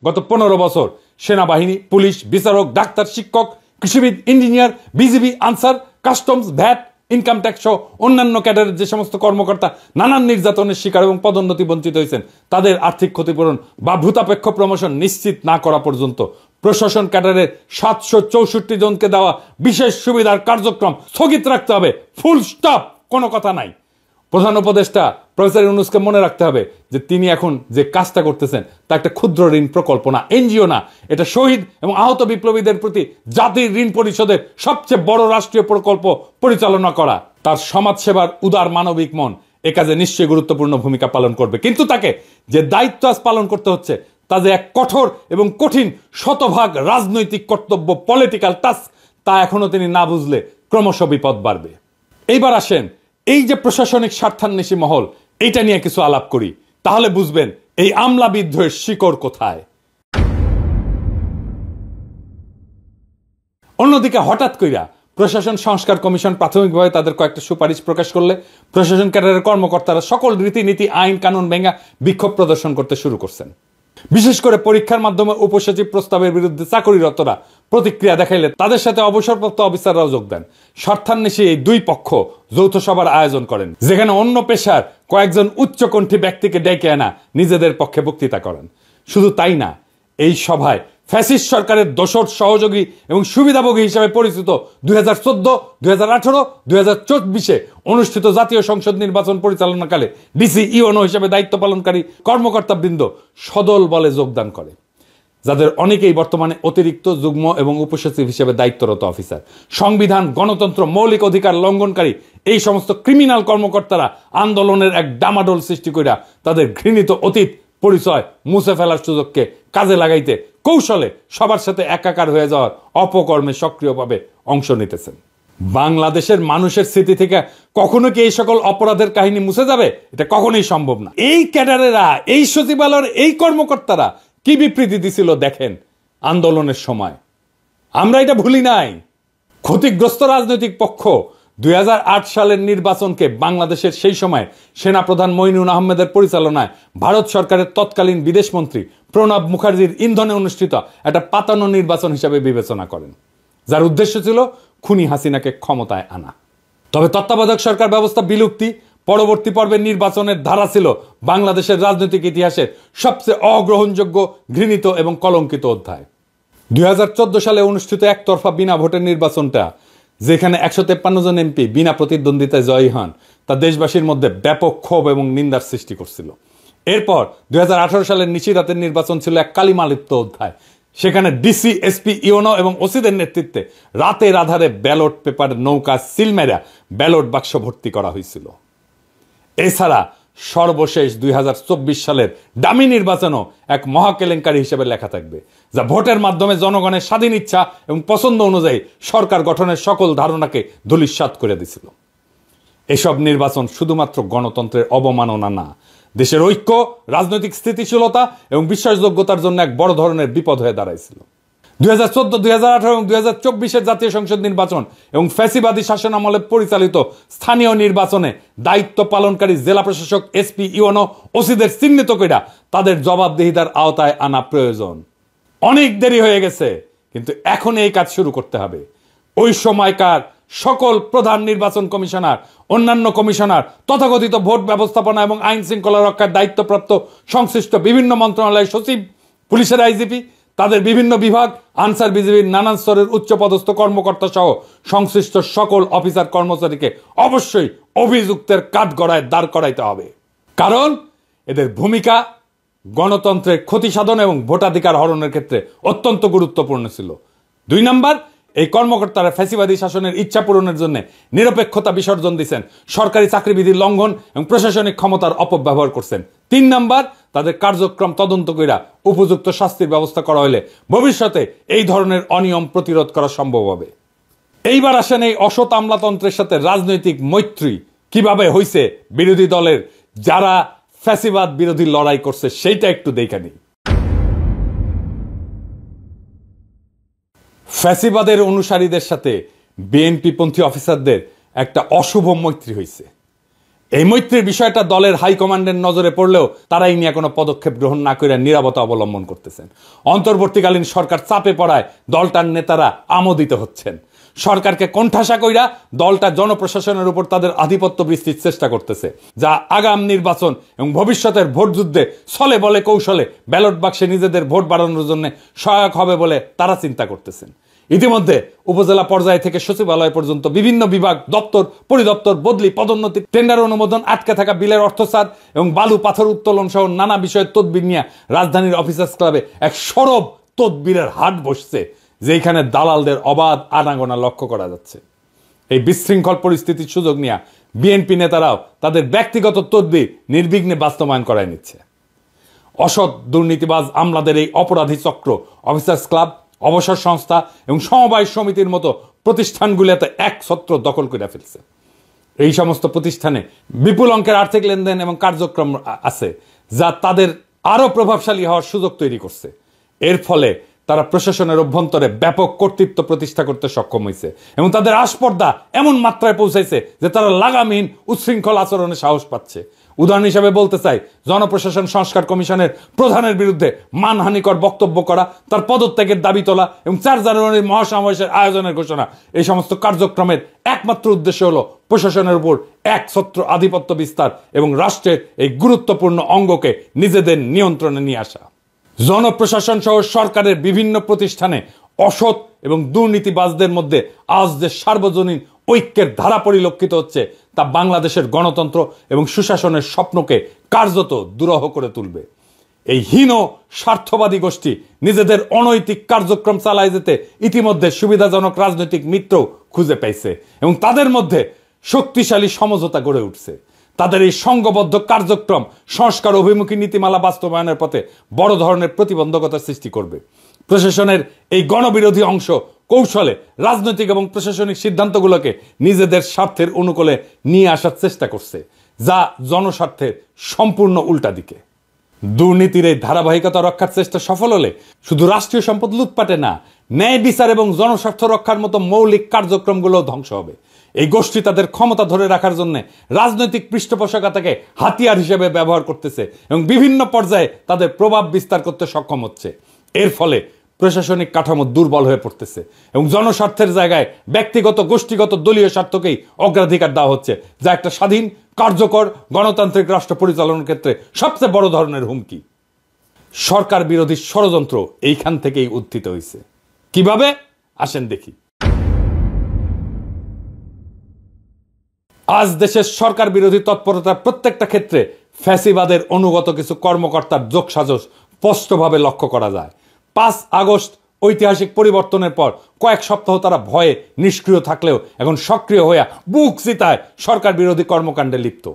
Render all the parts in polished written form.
গত 15 বছর সেনাবাহিনী, পুলিশ, বিচারক, ডাক্তার, শিক্ষক, কৃষিবিদ, engineer, BGB, Ansar, customs, VAT, income tax সহ অন্যান্য ক্যাডারের যে সমস্ত কর্মকর্তা নানান নির্যাতনের শিকার এবং পদোন্নতি বঞ্চিত হয়েছেন, তাদের আর্থিক ক্ষতিপূরণ বা ভূতাপেক্ষ প্রমোশন নিশ্চিত না করা পর্যন্ত প্রশাসন ক্যাডারের 764 জনকে দেওয়া বিশেষ সুবিধার কার্যক্রম স্থগিত রাখতে হবে। ফুল স্টপ, কোনো কথা নাই। প্রধান উপদেষ্টা প্রফেসর ইউনূসকে মনে রাখতে হবে যে তিনি এখন যে কাজটা করতেছেন তা একটা ক্ষুদ্র ঋণ প্রকল্প না, এনজিও না, এটা শহীদ এবং আহত বিপ্লবীদের প্রতি জাতির ঋণ পরিশোধের সবচেয়ে বড় রাষ্ট্রীয় প্রকল্প পরিচালনা করা। তার সমাজসেবার উদার মানবিক মন এ কাজে নিশ্চয়ই গুরুত্বপূর্ণ ভূমিকা পালন করবে, কিন্তু তাকে যে দায়িত্ব আজ পালন করতে হচ্ছে তা যে এক কঠোর এবং কঠিন শতভাগ রাজনৈতিক কর্তব্য, পলিটিক্যাল টাস্ক, তা এখনো তিনি না বুঝলে ক্রমশ বিপদ বাড়বে। এইবার আসেন এই যে প্রশাসনিক স্বার্থান্বেষী মহল, এইটা নিয়ে কিছু আলাপ করি, তাহলে বুঝবেন এই আমলা বিদ্রোহের শিকড় কোথায়। অন্যদিকে হঠাৎ কইরা প্রশাসন সংস্কার কমিশন প্রাথমিকভাবে তাদের কয়েকটা সুপারিশ প্রকাশ করলে প্রশাসন ক্যাডারের কর্মকর্তারা সকল রীতিনীতি, আইন কানুন ভেঙে বিক্ষোভ প্রদর্শন করতে শুরু করছেন। বিশেষ করে পরীক্ষার মাধ্যমে উপসচিব প্রস্তাবের বিরুদ্ধে চাকরিরতরা প্রতিক্রিয়া দেখাইলে তাদের সাথে অবসরপ্রাপ্ত অফিসাররাও যোগ দেন। স্বার্থান্বেষী এই দুই পক্ষ যৌথ সভার আয়োজন করেন, যেখানে অন্য পেশার কয়েকজন উচ্চকণ্ঠী ব্যক্তিকে ডেকে আনা নিজেদের পক্ষে বক্তৃতা করেন। শুধু তাই না, এই সভায় ফ্যাসিস্ট সরকারের দোসর, সহযোগী এবং সুবিধাভোগী হিসেবে পরিচিত 2014, 2018, 2024 অনুষ্ঠিত জাতীয় সংসদ নির্বাচন পরিচালনাকালে ডিসি, ইউএনও হিসেবে দায়িত্ব পালনকারী কর্মকর্তাবৃন্দ সদল বলে যোগদান করে, যাদের অনেকেই বর্তমানে অতিরিক্ত, যুগ্ম এবং উপসচিব হিসেবে দায়িত্বরত অফিসার। সংবিধান, গণতন্ত্র, মৌলিক অধিকার লঙ্ঘনকারী এই সমস্ত ক্রিমিনাল কর্মকর্তারা আন্দোলনের এক ডামাডোল সৃষ্টি কইরা তাদের ঘৃণিত অতীত পরিচয় মুছে ফেলার সুযোগকে কাজে লাগাইতে কৌশলে সবার সাথে একাকার হয়ে যাওয়ার অপকর্মে সক্রিয়ভাবে অংশ নিতেছেন। বাংলাদেশের মানুষের স্মৃতি থেকে কখনো কি এই সকল অপরাধের কাহিনী মুছে যাবে? এটা কখনোই সম্ভব না। এই ক্যাডারেরা, এই সচিবালয়ের এই কর্মকর্তারা কি বিবৃতি দিছিল দেখেন আন্দোলনের সময়। আমরা এটা ভুলি নাই। ক্ষতিগ্রস্ত রাজনৈতিক পক্ষ 2008 সালের নির্বাচনকে বাংলাদেশের সেই সময় সেনাপ্রধান মঈনুল আহমেদের পরিচালনায় ভারত সরকারের তৎকালীন বিদেশমন্ত্রী প্রণব মুখার্জির ইন্ধনে অনুষ্ঠিত একটা পাতানো নির্বাচন হিসাবে বিবেচনা করেন, যার উদ্দেশ্য ছিল খুনি হাসিনাকে ক্ষমতায় আনা। তবে তত্ত্বাবধায়ক সরকার ব্যবস্থা বিলুপ্তি পরবর্তী পর্বের নির্বাচনের ধারা ছিল বাংলাদেশের রাজনৈতিক ইতিহাসের সবচেয়ে অগ্রহণযোগ্য, ঘৃণিত এবং কলঙ্কিত অধ্যায়। 2014 সালে অনুষ্ঠিত একতরফা বিনা ভোটের নির্বাচনটা, যেখানে 153 জন এমপি বিনা প্রতিদ্বন্দ্বিতায় জয়ী হন, তা দেশবাসীর মধ্যে ব্যাপক ক্ষোভ এবং নিন্দার সৃষ্টি করছিল। এরপর 2018 সালের নিশিরাতের নির্বাচন ছিল এক কালিমালিপ্ত অধ্যায়। সেখানে ডিসি, এসপি, ইউএনও এবং ওসিদের নেতৃত্বে রাতের আধারে ব্যালট পেপার নৌকা সিলমেরা ব্যালট বাক্স ভর্তি করা হয়েছিল। এছাড়া সর্বশেষ 2024 সালের ডামি নির্বাচনও এক মহাকেলেঙ্কারি হিসেবে লেখা থাকবে, যা ভোটের মাধ্যমে জনগণের স্বাধীন ইচ্ছা এবং পছন্দ অনুযায়ী সরকার গঠনের সকল ধারণাকে ধূলিসাৎ করে দিছিল। এসব নির্বাচন শুধুমাত্র গণতন্ত্রের অবমাননা না, দেশের ঐক্য, রাজনৈতিক স্থিতিশীলতা এবং বিশ্বাসযোগ্যতার জন্য এক বড় ধরনের বিপদ হয়ে দাঁড়াইছিল। 2014, 2018 এবং 2024 জাতীয় সংসদ নির্বাচন এবং ফ্যাসিবাদী শাসনামলে পরিচালিত স্থানীয় নির্বাচনে দায়িত্ব পালনকারী জেলা প্রশাসক, এসপি, ইউএনও, ওসিদের চিহ্নিত কইরা তাদের জবাবদিহিতার আওতায় আনা প্রয়োজন। অনেক দেরি হয়ে গেছে, কিন্তু এখন এই কাজ শুরু করতে হবে। ওই সময়কার সকল প্রধান নির্বাচন কমিশনার, অন্যান্য কমিশনার, তথাকথিত ভোট ব্যবস্থাপনা এবং আইন শৃঙ্খলা রক্ষার দায়িত্বপ্রাপ্ত সংশ্লিষ্ট বিভিন্ন মন্ত্রণালয়ের সচিব, পুলিশের আইজিপি, তাদের বিভিন্ন বিভাগ, আনসার বিজিবির নানান স্তরের উচ্চপদস্থ কর্মকর্তা সহ সংশ্লিষ্ট সকল অফিসার কর্মচারীকে অবশ্যই অভিযুক্তের কাঠগড়ায় দাঁড় করাইতে হবে। কারণ এদের ভূমিকা গণতন্ত্রের ক্ষতি সাধন এবং ভোটাধিকার হরণের ক্ষেত্রে অত্যন্ত গুরুত্বপূর্ণ ছিল। 2 নাম্বার, এই কর্মকর্তারা ফ্যাসিবাদী শাসনের ইচ্ছা পূরণের জন্য নিরপেক্ষতা বিসর্জন দিচ্ছেন, সরকারি চাকরিবিধির লঙ্ঘন এবং প্রশাসনিক ক্ষমতার অপব্যবহার করছেন। 3 নাম্বার, তাদের কার্যক্রম তদন্ত কইরা উপযুক্ত শাস্তির ব্যবস্থা করা হলে ভবিষ্যতে এই ধরনের অনিয়ম প্রতিরোধ করা সম্ভব হবে। এইবার আসেন এই অসৎ আমলাতন্ত্রের সাথে রাজনৈতিক মৈত্রী কিভাবে হইছে বিরোধী দলের, যারা ফ্যাসিবাদ বিরোধী লড়াই করছে, সেইটা একটু দেখে নিই। ফ্যাসিবাদের অনুসারীদের সাথে বিএনপি পন্থী অফিসারদের একটা অশুভ মৈত্রী হয়েছে। এই মৈত্রীর বিষয়টা দলের হাইকমান্ডের নজরে পড়লেও তারাই নিয়ে কোনো পদক্ষেপ গ্রহণ না করে নীরবতা অবলম্বন করতেছেন। অন্তর্বর্তীকালীন সরকার চাপে পড়ায় দলটার নেতারা আমোদিত হচ্ছেন। সরকারকে কোণঠাসা কইরা দলটা জনপ্রশাসনের উপর তাদের আধিপত্য বৃষ্টির চেষ্টা করতেছে, যা আগাম নির্বাচন এবং ভবিষ্যতের ভোট যুদ্ধে ছলে বলে কৌশলে ব্যালট বাক্সে নিজেদের ভোট বাড়ানোর জন্য সহায়ক হবে বলে তারা চিন্তা করতেছেন। ইতিমধ্যে উপজেলা পর্যায় থেকে সচিবালয় পর্যন্ত বিভিন্ন বিভাগ, দপ্তর, পরিদপ্তর, বদলি, পদোন্নতি, টেন্ডার অনুমোদন, আটকে থাকা বিলের অর্থসার এবং বালু পাথর উত্তোলন সহ নানা বিষয়ের তদবির নিয়ে রাজধানীর অফিসার্স ক্লাবে এক সরব তদবিরের হাট বসছে, যেখানে দালালদের অবাধ আনাগোনা লক্ষ্য করা যাচ্ছে। এই বিশৃঙ্খল পরিস্থিতির সুযোগ নিয়ে বিএনপি নেতারাও তাদের ব্যক্তিগত তদবির নির্বিঘ্নে বাস্তবায়ন করায় নিচ্ছে। অসৎ দুর্নীতিবাজ আমলাদের এই অপরাধী চক্র অফিসার্স ক্লাব, অবসর সংস্থা এবং সমবায় সমিতির মতো প্রতিষ্ঠানগুলোতে এক ছত্র দখল করে ফেলছে। এই সমস্ত প্রতিষ্ঠানে বিপুল অঙ্কের আর্থিক লেনদেন এবং কার্যক্রম আছে, যা তাদের আরো প্রভাবশালী হওয়ার সুযোগ তৈরি করছে। এর ফলে তারা প্রশাসনের অভ্যন্তরে ব্যাপক কর্তৃত্ব প্রতিষ্ঠা করতে সক্ষম হয়েছে এবং তাদের আস্পর্ধা এমন মাত্রায় পৌঁছাইছে যে তারা লাগামহীন উচ্ছৃঙ্খল আচরণে সাহস পাচ্ছে। উদাহরণ হিসেবে বলতে চাই, জনপ্রশাসন সংস্কার কমিশনের প্রধানের বিরুদ্ধে মানহানিকর বক্তব্য করা, তার পদত্যাগের দাবি তোলা এবং 4 জানুয়ারির মহাসমাবেশের আয়োজনের ঘোষণা, এই সমস্ত কার্যক্রমের একমাত্র উদ্দেশ্য হলো প্রশাসনের উপর একছত্র আধিপত্য বিস্তার এবং রাষ্ট্রের এই গুরুত্বপূর্ণ অঙ্গকে নিজেদের নিয়ন্ত্রণে নিয়ে আসা। জনপ্রশাসন সহ সরকারের বিভিন্ন প্রতিষ্ঠানে অসৎ এবং দুর্নীতিবাজদের মধ্যে আজ যে সার্বজনীন ঐক্যের ধারা পরিলক্ষিত হচ্ছে, তা বাংলাদেশের গণতন্ত্র এবং সুশাসনের স্বপ্নকে কার্যত দুরূহ করে তুলবে। এই হীন স্বার্থবাদী গোষ্ঠী নিজেদের অনৈতিক কার্যক্রম চালায় যেতে ইতিমধ্যে সুবিধাজনক রাজনৈতিক মিত্র খুঁজে পাইছে এবং তাদের মধ্যে শক্তিশালী সমঝোতা গড়ে উঠছে। তাদের এই সংঘবদ্ধ কার্যক্রম সংস্কার অভিমুখী নীতিমালা বাস্তবায়নের পথে বড় ধরনের প্রতিবন্ধকতা সৃষ্টি করবে। প্রশাসনের এই গণবিরোধী অংশ কৌশলে রাজনৈতিক এবং প্রশাসনিক সিদ্ধান্তগুলোকে নিজেদের স্বার্থের অনুকূলে নিয়ে আসার চেষ্টা করছে, যা জনস্বার্থের সম্পূর্ণ উল্টা দিকে। দুর্নীতির এই ধারাবাহিকতা রক্ষার চেষ্টা সফল হলে শুধু রাষ্ট্রীয় সম্পদ লুটপাটে না, ন্যায় বিচার এবং জনস্বার্থ রক্ষার মতো মৌলিক কার্যক্রমগুলো ধ্বংস হবে। এই গোষ্ঠী তাদের ক্ষমতা ধরে রাখার জন্য রাজনৈতিক পৃষ্ঠপোষকতাকে হাতিয়ার হিসেবে ব্যবহার করতেছে এবং বিভিন্ন পর্যায়ে তাদের প্রভাব বিস্তার করতে সক্ষম হচ্ছে। এর ফলে প্রশাসনিক কাঠামো দুর্বল হয়ে পড়তেছে এবং জনস্বার্থের জায়গায় ব্যক্তিগত, গোষ্ঠীগত, দলীয় স্বার্থকেই অগ্রাধিকার দেওয়া হচ্ছে, যা একটা স্বাধীন, কার্যকর গণতান্ত্রিক রাষ্ট্র পরিচালনার ক্ষেত্রে সবচেয়ে বড় ধরনের হুমকি। সরকার বিরোধী ষড়যন্ত্র এইখান থেকেই উত্থিত হয়েছে। কিভাবে? আসেন দেখি। আজ দেশের সরকার বিরোধী তৎপরতার প্রত্যেকটা ক্ষেত্রে ফ্যাসিবাদের অনুগত কিছু কর্মকর্তার যোগসাজশ স্পষ্টভাবে লক্ষ্য করা যায়। 5 আগস্ট ঐতিহাসিক পরিবর্তনের পর কয়েক সপ্তাহ তারা ভয়ে নিষ্ক্রিয় থাকলেও এখন সক্রিয় হয়ে বুক চিতায় সরকার বিরোধী কর্মকাণ্ডে লিপ্ত।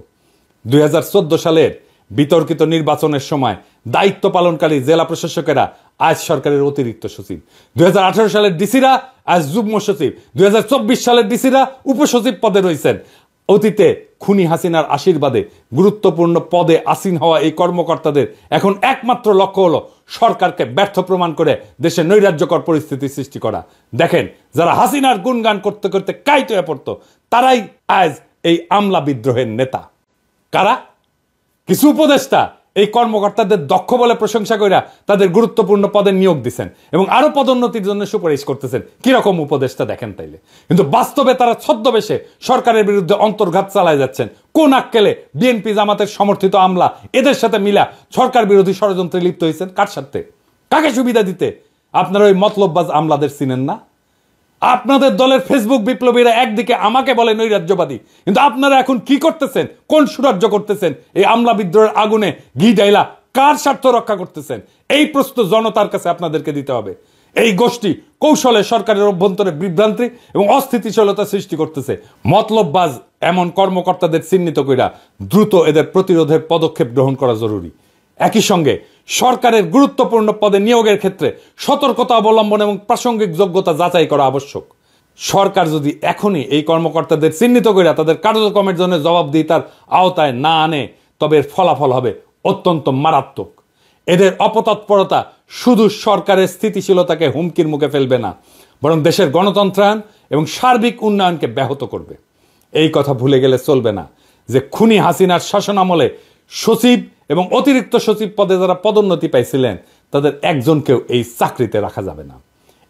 2014 সালের বিতর্কিত নির্বাচনের সময় দায়িত্ব পালনকারী জেলা প্রশাসকেরা আজ সরকারের অতিরিক্ত সচিব, 2018 সালের ডিসিরা আজ যুগ্ম সচিব, 2024 সালের ডিসিরা উপসচিব পদে রয়েছেন। অতীতে খুনি হাসিনার আশীর্বাদে গুরুত্বপূর্ণ পদে আসীন হওয়া এই কর্মকর্তাদের এখন একমাত্র লক্ষ্য হলো সরকারকে ব্যর্থ প্রমাণ করে দেশে নৈরাজ্যকর পরিস্থিতি সৃষ্টি করা। দেখেন, যারা হাসিনার গুণগান করতে করতে কাইট হয়ে পড়তো, তারাই আজ এই আমলা বিদ্রোহের নেতা। কারা? কিছু উপদেষ্টা এই কর্মকর্তাদের দক্ষ বলে প্রশংসা কইরা তাদের গুরুত্বপূর্ণ পদে নিয়োগ দিচ্ছেন এবং আরো পদোন্নতির জন্য সুপারিশ করতেছেন। কিরকম উপদেষ্টা দেখেন তাইলে। কিন্তু বাস্তবে তারা ছদ্মবেশে সরকারের বিরুদ্ধে অন্তর্ঘাত চালায় যাচ্ছেন। কোন আক্কেলে বিএনপি জামাতের সমর্থিত আমলা এদের সাথে মিলা সরকার বিরোধী ষড়যন্ত্রে লিপ্ত হয়েছেন? কার স্বার্থে? কাকে সুবিধা দিতে? আপনারা ওই মতলববাজ আমলাদের চিনেন না? আপনাদের দলের ফেসবুক বিপ্লবীরা একদিকে আমাকে বলে নৈরাজ্যবাদী, কিন্তু আপনারা এখন কি করতেছেন? কোন সুরাজ্য করতেছেন? এই আমলা বিদ্রোহের আগুনে ঘি ঢাইলা কার স্বার্থ রক্ষা করতেছেন? এই প্রশ্ন জনতার কাছে আপনাদেরকে দিতে হবে। এই গোষ্ঠী কৌশলে সরকারের অভ্যন্তরে বিভ্রান্তি এবং অস্থিতিশীলতা সৃষ্টি করতেছে। মতলববাজ এমন কর্মকর্তাদের চিহ্নিত কইরা দ্রুত এদের প্রতিরোধের পদক্ষেপ গ্রহণ করা জরুরি। একই সঙ্গে সরকারের গুরুত্বপূর্ণ পদে নিয়োগের ক্ষেত্রে সতর্কতা অবলম্বন এবং প্রাসঙ্গিক যোগ্যতা যাচাই করা আবশ্যক। সরকার যদি এখনই এই কর্মকর্তাদের চিহ্নিত করে তাদের কার্যক্রমের জন্য জবাবদিহিতার আওতায় না আনে, তবে এর ফলাফল হবে অত্যন্ত মারাত্মক। এদের অপতৎপরতা শুধু সরকারের স্থিতিশীলতাকে হুমকির মুখে ফেলবে না, বরং দেশের গণতন্ত্রায়ন এবং সার্বিক উন্নয়নকে ব্যাহত করবে। এই কথা ভুলে গেলে চলবে না যে খুনি হাসিনার শাসনামলে সচিব এবং অতিরিক্ত সচিব পদে যারা পদোন্নতি পাইছিলেন তাদের একজনকেও এই চাকরিতে রাখা যাবে না।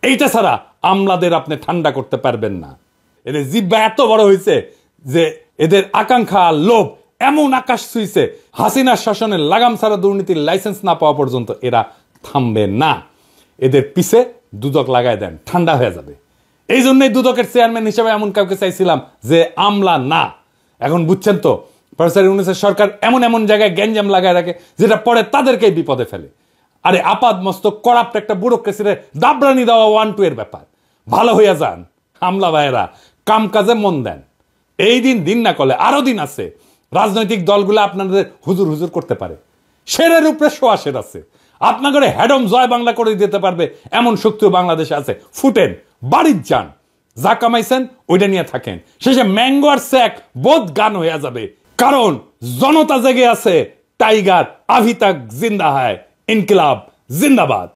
এইটা ছাড়া আমলাদের আপনি ঠান্ডা করতে পারবেন না। এদের জিব্বা এত বড় হয়েছে যে এদের আকাঙ্ক্ষা লোভ এমন আকাশ ছুঁইছে, হাসিনার শাসনের লাগাম ছাড়া দুর্নীতির লাইসেন্স না পাওয়া পর্যন্ত এরা থামবে না। এদের পিছে দুদক লাগায় দেন, ঠান্ডা হয়ে যাবে। এই জন্যই দুদকের চেয়ারম্যান হিসেবে এমন কাউকে চাইছিলাম যে আমলা না। এখন বুঝছেন তো, প্রফেসর ইউনূসের সরকার এমন এমন জায়গায় গ্যাঞ্জাম লাগায় রাখে যেটা পরে তাদেরকেই বিপদে ফেলে। আরে আপাদ মস্তক করাপ্ট একটা ব্যুরোক্রেসিরে দাবরানি দেওয়া 1-2 এর ব্যাপার। ভালো হইয়া যান আমলা ভাইয়েরা, কাম কাজে মন দেন। এই দিন না করলে আরো দিন আছে। রাজনৈতিক দলগুলো আপনাদের হুজুর হুজুর করতে পারে, শেরের উপরে সোয়া শের আছে। আপনাদের হ্যাডম জয় বাংলা করে দিতে পারবে এমন শক্তি বাংলাদেশে আছে। ফুটেন, বাড়ির যান, যা কামাইছেন ওইটা নিয়ে থাকেন। শেষে ম্যাঙ্গো আর স্যাক বোধ গান হয়ে যাবে, কারণ জনতা জেগে আছে। টাইগার আভি তক জিন্দা হয়, ইনকিলাব জিন্দাবাদ।